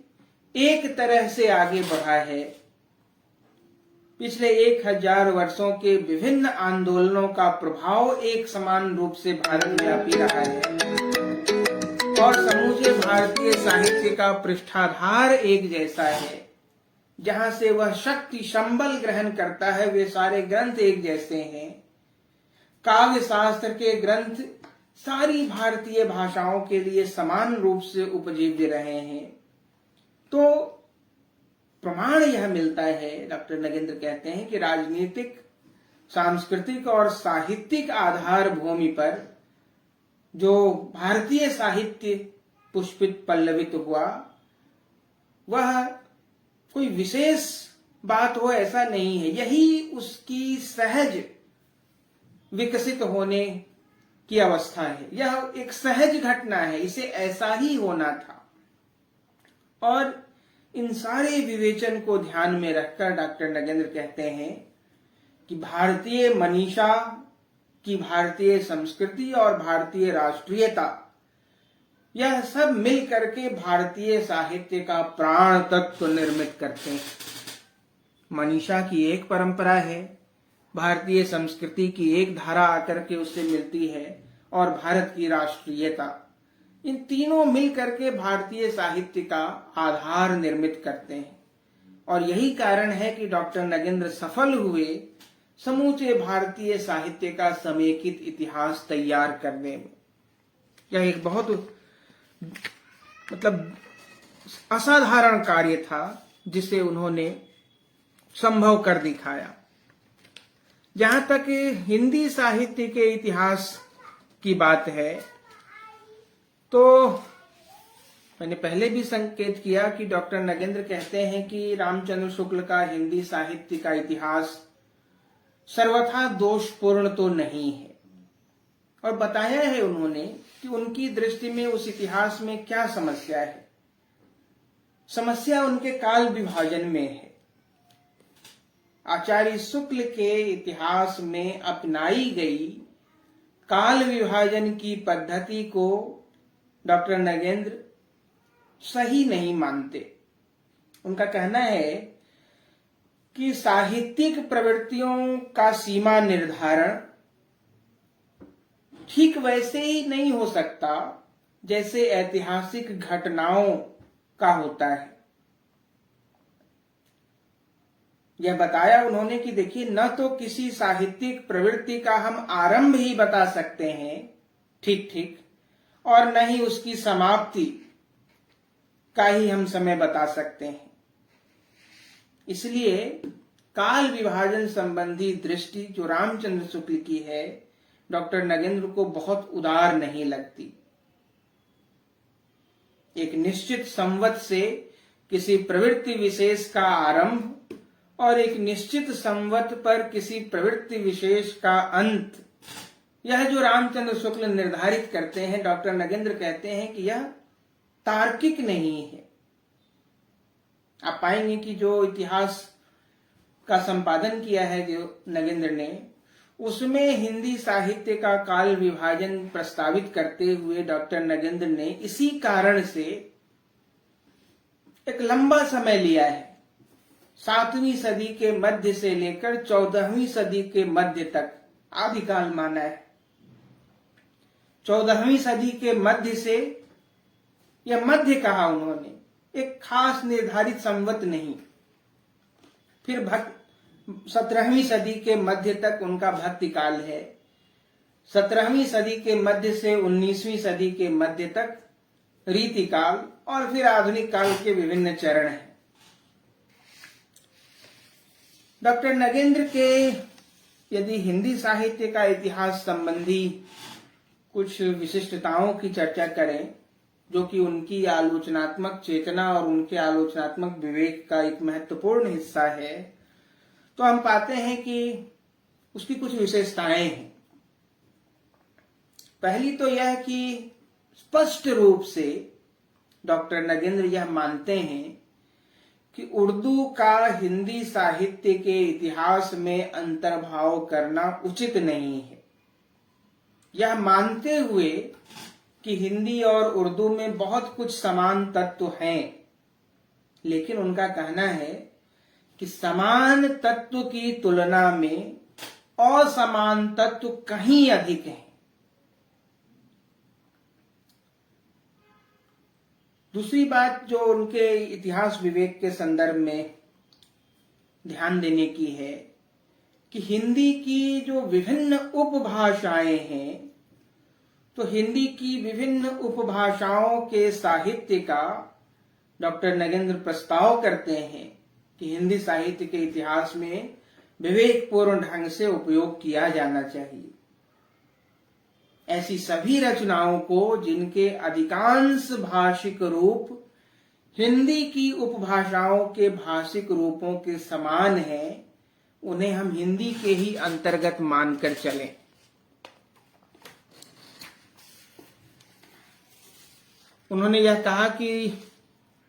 [SPEAKER 1] एक तरह से आगे बढ़ा है। पिछले 1000 वर्षों के विभिन्न आंदोलनों का प्रभाव एक समान रूप से भारत व्यापी रहा है, और समूचे भारतीय साहित्य का पृष्ठाधार एक जैसा है। जहां से वह शक्ति संबल ग्रहण करता है, वे सारे ग्रंथ एक जैसे हैं। काव्य शास्त्र के ग्रंथ सारी भारतीय भाषाओं के लिए समान रूप से उपजीव्य रहे हैं। तो प्रमाण यह मिलता है, डॉक्टर नगेंद्र कहते हैं, कि राजनीतिक, सांस्कृतिक और साहित्यिक आधार भूमि पर जो भारतीय साहित्य पुष्पित पल्लवित हुआ, वह कोई विशेष बात हो ऐसा नहीं है। यही उसकी सहज विकसित होने की अवस्था है। यह एक सहज घटना है, इसे ऐसा ही होना था। और इन सारे विवेचन को ध्यान में रखकर डॉक्टर नगेंद्र कहते हैं कि भारतीय मनीषा की भारतीय संस्कृति और भारतीय राष्ट्रीयता, यह सब मिल करके भारतीय साहित्य का प्राण तत्व निर्मित करते हैं। मनीषा की एक परंपरा है, भारतीय संस्कृति की एक धारा आकर के उससे मिलती है, और भारत की राष्ट्रीयता, इन तीनों मिल करके भारतीय साहित्य का आधार निर्मित करते हैं। और यही कारण है कि डॉक्टर नगेंद्र सफल हुए समूचे भारतीय साहित्य का समेकित इतिहास तैयार करने में। यह एक बहुत असाधारण कार्य था जिसे उन्होंने संभव कर दिखाया। जहां तक हिंदी साहित्य के इतिहास की बात है, तो मैंने पहले भी संकेत किया कि डॉक्टर नगेंद्र कहते हैं कि रामचंद्र शुक्ल का हिंदी साहित्य का इतिहास सर्वथा दोषपूर्ण तो नहीं है, और बताया है उन्होंने कि उनकी दृष्टि में उस इतिहास में क्या समस्या है। समस्या उनके काल विभाजन में है। आचार्य शुक्ल के इतिहास में अपनाई गई काल विभाजन की पद्धति को डॉक्टर नगेंद्र सही नहीं मानते। उनका कहना है कि साहित्यिक प्रवृत्तियों का सीमा निर्धारण ठीक वैसे ही नहीं हो सकता जैसे ऐतिहासिक घटनाओं का होता है। यह बताया उन्होंने कि देखिए, न तो किसी साहित्यिक प्रवृत्ति का हम आरंभ ही बता सकते हैं ठीक ठीक, और न ही उसकी समाप्ति का ही हम समय बता सकते हैं। इसलिए काल विभाजन संबंधी दृष्टि जो रामचंद्र शुक्ल की है, डॉक्टर नगेंद्र को बहुत उदार नहीं लगती। एक निश्चित संवत से किसी प्रवृत्ति विशेष का आरंभ और एक निश्चित संवत पर किसी प्रवृत्ति विशेष का अंत, यह जो रामचंद्र शुक्ल निर्धारित करते हैं, डॉक्टर नगेंद्र कहते हैं कि यह तार्किक नहीं है। आप पाएंगे कि जो इतिहास का संपादन किया है जो नगेंद्र ने, उसमें हिंदी साहित्य का काल विभाजन प्रस्तावित करते हुए डॉक्टर नगेंद्र ने इसी कारण से एक लंबा समय लिया है। 7वीं सदी के मध्य से लेकर 14वीं सदी के मध्य तक आदिकाल माना है। 14वीं सदी के मध्य से, यह मध्य कहा उन्होंने, एक खास निर्धारित संवत नहीं। फिर 17वीं सदी के मध्य तक उनका भक्ति काल है। 17वीं सदी के मध्य से 19वीं सदी के मध्य तक रीति काल, और फिर आधुनिक काल के विभिन्न चरण हैं। डॉक्टर नगेंद्र के यदि हिंदी साहित्य का इतिहास संबंधी कुछ विशिष्टताओं की चर्चा करें, जो कि उनकी आलोचनात्मक चेतना और उनके आलोचनात्मक विवेक का एक महत्वपूर्ण हिस्सा है, तो हम पाते हैं कि उसकी कुछ विशेषताएं हैं। पहली तो यह कि स्पष्ट रूप से डॉक्टर नगेंद्र यह मानते हैं कि उर्दू का हिंदी साहित्य के इतिहास में अंतर्भाव करना उचित नहीं है। यह मानते हुए कि हिंदी और उर्दू में बहुत कुछ समान तत्व हैं, लेकिन उनका कहना है कि समान तत्व की तुलना में असमान तत्व कहीं अधिक हैं। दूसरी बात जो उनके इतिहास विवेक के संदर्भ में ध्यान देने की है कि हिंदी की जो विभिन्न उपभाषाएं हैं, तो हिंदी की विभिन्न उपभाषाओं के साहित्य का डॉक्टर नगेंद्र प्रस्ताव करते हैं कि हिंदी साहित्य के इतिहास में विवेकपूर्ण ढंग से उपयोग किया जाना चाहिए। ऐसी सभी रचनाओं को जिनके अधिकांश भाषिक रूप हिंदी की उपभाषाओं के भाषिक रूपों के समान हैं, उन्हें हम हिंदी के ही अंतर्गत मानकर चलें। उन्होंने यह कहा कि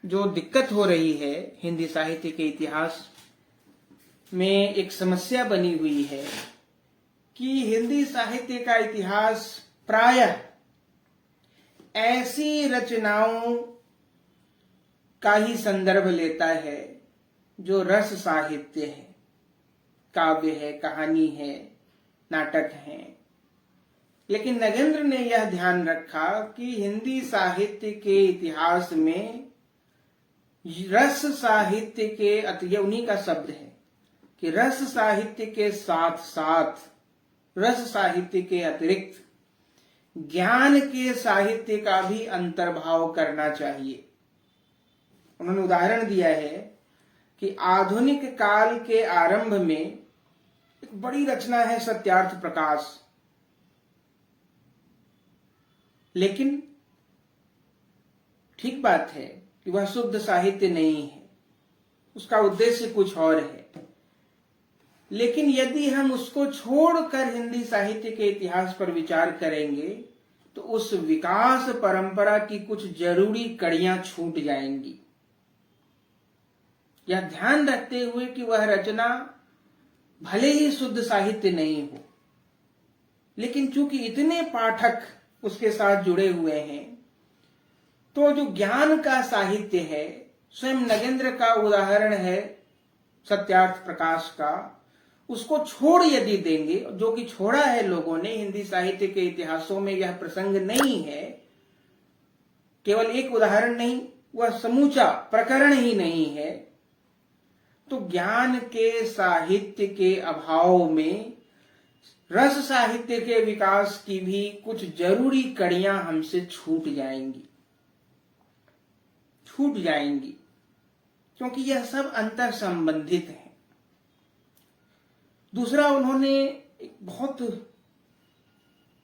[SPEAKER 1] जो दिक्कत हो रही है हिंदी साहित्य के इतिहास में, एक समस्या बनी हुई है कि हिंदी साहित्य का इतिहास प्रायः ऐसी रचनाओं का ही संदर्भ लेता है जो रस साहित्य है, काव्य है, कहानी है, नाटक है। लेकिन नगेंद्र ने यह ध्यान रखा कि हिंदी साहित्य के इतिहास में रस साहित्य के, यह उन्हीं का शब्द है कि रस साहित्य के साथ साथ, रस साहित्य के अतिरिक्त ज्ञान के साहित्य का भी अंतर्भाव करना चाहिए। उन्होंने उदाहरण दिया है कि आधुनिक काल के आरंभ में एक बड़ी रचना है सत्यार्थ प्रकाश, लेकिन ठीक बात है कि वह शुद्ध साहित्य नहीं है, उसका उद्देश्य कुछ और है। लेकिन यदि हम उसको छोड़कर हिंदी साहित्य के इतिहास पर विचार करेंगे तो उस विकास परंपरा की कुछ जरूरी कड़ियां छूट जाएंगी। यह ध्यान रखते हुए कि वह रचना भले ही शुद्ध साहित्य नहीं हो, लेकिन चूंकि इतने पाठक उसके साथ जुड़े हुए हैं, तो जो ज्ञान का साहित्य है, स्वयं नगेंद्र का उदाहरण है सत्यार्थ प्रकाश का, उसको छोड़ यदि देंगे, जो कि छोड़ा है लोगों ने, हिंदी साहित्य के इतिहासों में यह प्रसंग नहीं है, केवल एक उदाहरण नहीं, वह समूचा प्रकरण ही नहीं है, तो ज्ञान के साहित्य के अभाव में रस साहित्य के विकास की भी कुछ जरूरी कड़ियां हमसे छूट जाएंगी, क्योंकि यह सब अंतर संबंधित है। दूसरा, उन्होंने एक बहुत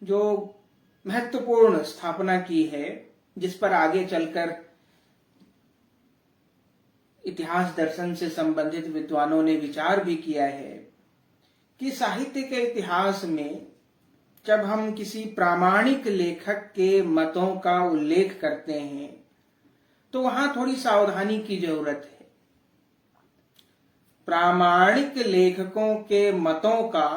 [SPEAKER 1] जो महत्वपूर्ण स्थापना की है, जिस पर आगे चलकर इतिहास दर्शन से संबंधित विद्वानों ने विचार भी किया है, कि साहित्य के इतिहास में जब हम किसी प्रामाणिक लेखक के मतों का उल्लेख करते हैं तो वहां थोड़ी सावधानी की जरूरत है। प्रामाणिक लेखकों के मतों का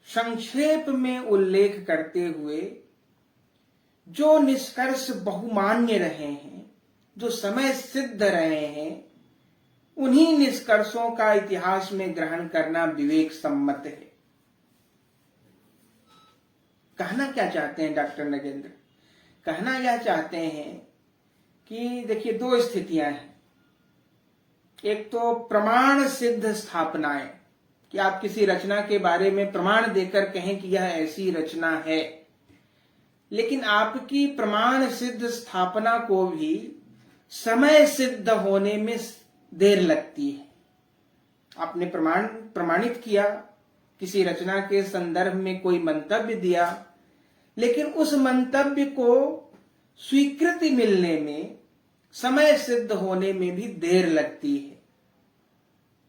[SPEAKER 1] संक्षेप में उल्लेख करते हुए जो निष्कर्ष बहुमान्य रहे हैं, जो समय सिद्ध रहे हैं, उन्हीं निष्कर्षों का इतिहास में ग्रहण करना विवेक सम्मत है। कहना क्या चाहते हैं डॉक्टर नगेंद्र? कहना यह चाहते हैं कि देखिए, दो स्थितियां हैं। एक तो प्रमाण सिद्ध स्थापनाएं, कि आप किसी रचना के बारे में प्रमाण देकर कहें कि यह ऐसी रचना है, लेकिन आपकी प्रमाण सिद्ध स्थापना को भी समय सिद्ध होने में देर लगती है। आपने प्रमाणित किया, किसी रचना के संदर्भ में कोई मंतव्य दिया, लेकिन उस मंतव्य को स्वीकृति मिलने में, समय सिद्ध होने में भी देर लगती है।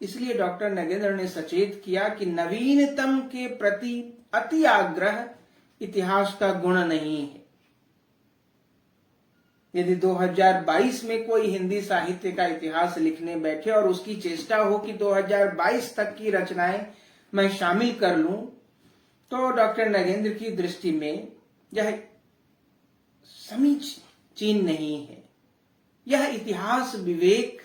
[SPEAKER 1] इसलिए डॉक्टर नगेंद्र ने सचेत किया कि नवीनतम के प्रति अति आग्रह इतिहास का गुण नहीं है। यदि 2022 में कोई हिंदी साहित्य का इतिहास लिखने बैठे और उसकी चेष्टा हो कि 2022 तक की रचनाएं मैं शामिल कर लूं, तो डॉक्टर नगेंद्र की दृष्टि में यह समीचीन नहीं है। यह इतिहास विवेक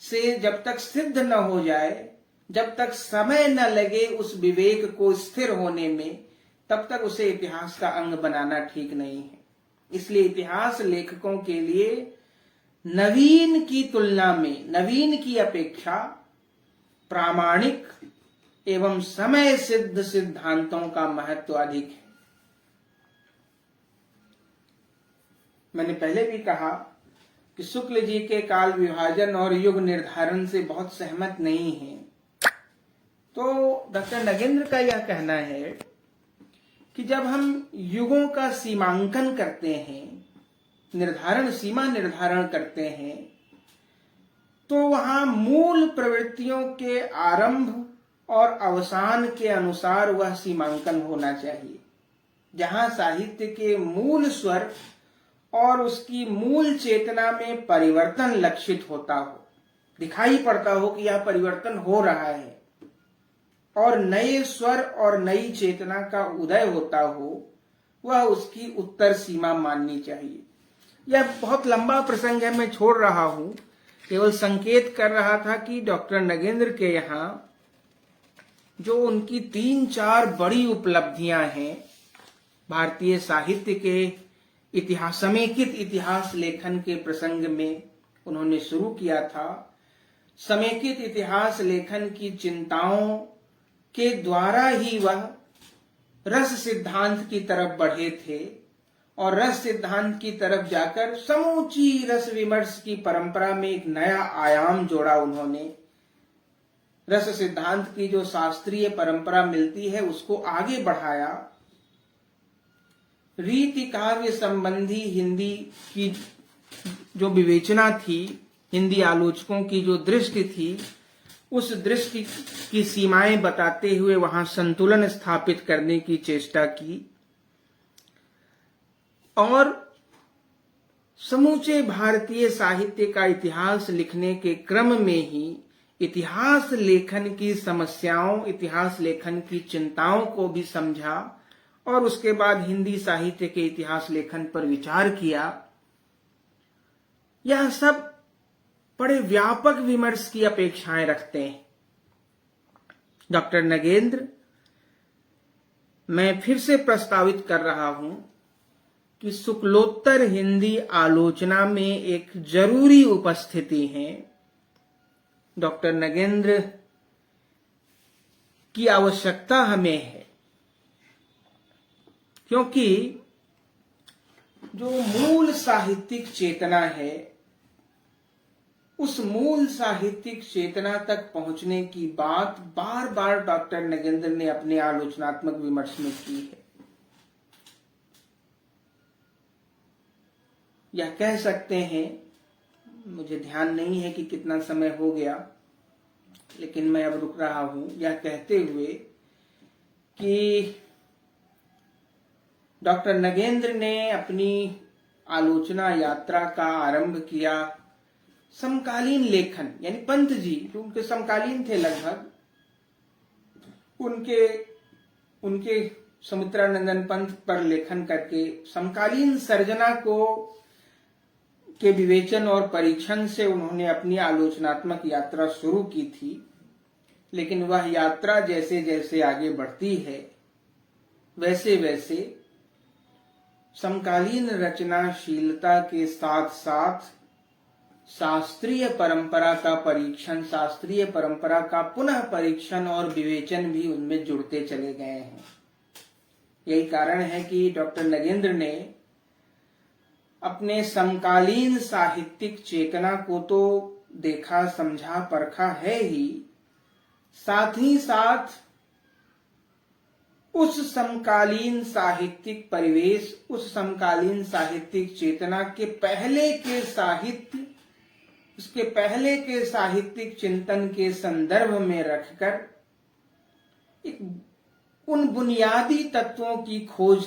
[SPEAKER 1] से जब तक सिद्ध न हो जाए, जब तक समय न लगे उस विवेक को स्थिर होने में, तब तक उसे इतिहास का अंग बनाना ठीक नहीं है। इसलिए इतिहास लेखकों के लिए नवीन की तुलना में, नवीन की अपेक्षा प्रामाणिक एवं समय सिद्ध सिद्धांतों का महत्व अधिक है। मैंने पहले भी कहा कि शुक्ल जी के काल विभाजन और युग निर्धारण से बहुत सहमत नहीं है। तो डॉक्टर नगेंद्र का यह कहना है कि जब हम युगों का सीमांकन करते हैं, सीमा निर्धारण करते हैं, तो वहां मूल प्रवृत्तियों के आरंभ और अवसान के अनुसार वह सीमांकन होना चाहिए। जहां साहित्य के मूल स्वर और उसकी मूल चेतना में परिवर्तन लक्षित होता हो, दिखाई पड़ता हो कि यह परिवर्तन हो रहा है, और नए स्वर और नई चेतना का उदय होता हो, वह उसकी उत्तर सीमा माननी चाहिए। यह बहुत लंबा प्रसंग है, मैं छोड़ रहा हूं, केवल संकेत कर रहा था कि डॉक्टर नगेंद्र के यहाँ जो उनकी 3-4 बड़ी उपलब्धियां हैं भारतीय साहित्य के इतिहास, समेकित इतिहास लेखन के प्रसंग में उन्होंने शुरू किया था। समेकित इतिहास लेखन की चिंताओं के द्वारा ही वह रस सिद्धांत की तरफ बढ़े थे, और रस सिद्धांत की तरफ जाकर समूची रस विमर्श की परंपरा में एक नया आयाम जोड़ा उन्होंने। रस सिद्धांत की जो शास्त्रीय परंपरा मिलती है उसको आगे बढ़ाया। रीति काव्य संबंधी हिंदी की जो विवेचना थी, हिंदी आलोचकों की जो दृष्टि थी, उस दृष्टि की सीमाएं बताते हुए वहां संतुलन स्थापित करने की चेष्टा की, और समूचे भारतीय साहित्य का इतिहास लिखने के क्रम में ही इतिहास लेखन की समस्याओं, इतिहास लेखन की चिंताओं को भी समझा, और उसके बाद हिंदी साहित्य के इतिहास लेखन पर विचार किया। यह सब बड़े व्यापक विमर्श की अपेक्षाएं रखते हैं। डॉक्टर नगेंद्र, मैं फिर से प्रस्तावित कर रहा हूं कि शुक्लोत्तर हिंदी आलोचना में एक जरूरी उपस्थिति है। डॉक्टर नगेंद्र की आवश्यकता हमें है, क्योंकि जो मूल साहित्यिक चेतना है, उस मूल साहित्यिक चेतना तक पहुंचने की बात बार बार डॉक्टर नगेंद्र ने अपने आलोचनात्मक विमर्श में की है। यह कह सकते हैं, मुझे ध्यान नहीं है कि कितना समय हो गया, लेकिन मैं अब रुक रहा हूं, यह कहते हुए कि डॉक्टर नगेंद्र ने अपनी आलोचना यात्रा का आरंभ किया समकालीन लेखन, यानी पंत जी जो उनके समकालीन थे लगभग, उनके सुमित्रानंदन पंत पर लेखन करके समकालीन सर्जना को के विवेचन और परीक्षण से उन्होंने अपनी आलोचनात्मक यात्रा शुरू की थी, लेकिन वह यात्रा जैसे जैसे आगे बढ़ती है वैसे वैसे समकालीन रचनाशीलता के साथ साथ शास्त्रीय परंपरा का परीक्षण, शास्त्रीय परंपरा का पुनः परीक्षण और विवेचन भी उनमें जुड़ते चले गए हैं। यही कारण है कि डॉक्टर नगेंद्र ने अपने समकालीन साहित्यिक चेतना को तो देखा, समझा, परखा है ही साथ उस समकालीन साहित्यिक परिवेश, उस समकालीन साहित्यिक चेतना के पहले के साहित्य, उसके पहले के साहित्यिक चिंतन के संदर्भ में रखकर उन बुनियादी तत्वों की खोज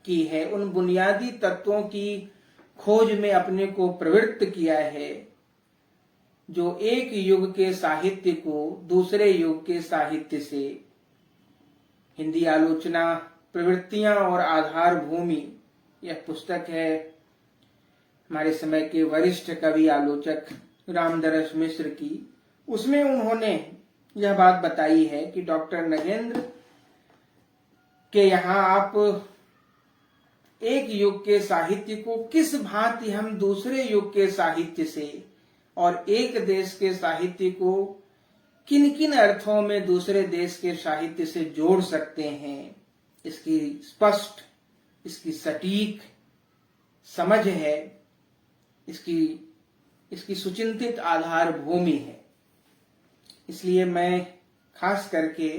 [SPEAKER 1] की है, उन बुनियादी तत्वों की खोज में अपने को प्रवृत्त किया है जो एक युग के साहित्य को दूसरे युग के साहित्य से, हिंदी आलोचना प्रवृत्तियां और आधार भूमि, यह पुस्तक है हमारे समय के वरिष्ठ कवि आलोचक रामदरस मिश्र की। उसमें उन्होंने यह बात बताई है कि डॉक्टर नगेंद्र के यहाँ आप एक युग के साहित्य को किस भांति हम दूसरे युग के साहित्य से और एक देश के साहित्य को किन किन अर्थों में दूसरे देश के साहित्य से जोड़ सकते हैं, इसकी स्पष्ट, इसकी सटीक समझ है, इसकी सुचिंतित आधार भूमि है। इसलिए मैं खास करके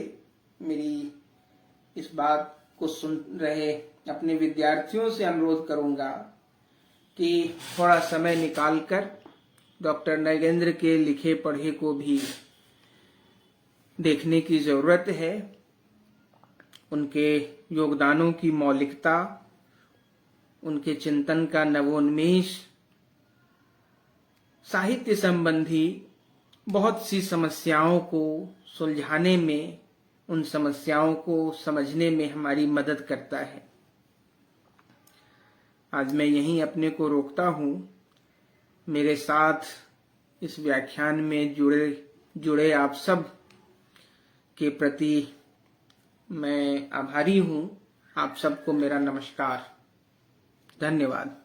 [SPEAKER 1] मेरी इस बात को सुन रहे अपने विद्यार्थियों से अनुरोध करूंगा कि थोड़ा समय निकालकर डॉक्टर नगेंद्र के लिखे पढ़े को भी देखने की जरूरत है। उनके योगदानों की मौलिकता, उनके चिंतन का नवोन्मेष साहित्य संबंधी बहुत सी समस्याओं को सुलझाने में, उन समस्याओं को समझने में हमारी मदद करता है। आज मैं यहीं अपने को रोकता हूं। मेरे साथ इस व्याख्यान में जुड़े आप सब के प्रति मैं आभारी हूं। आप सबको मेरा नमस्कार, धन्यवाद।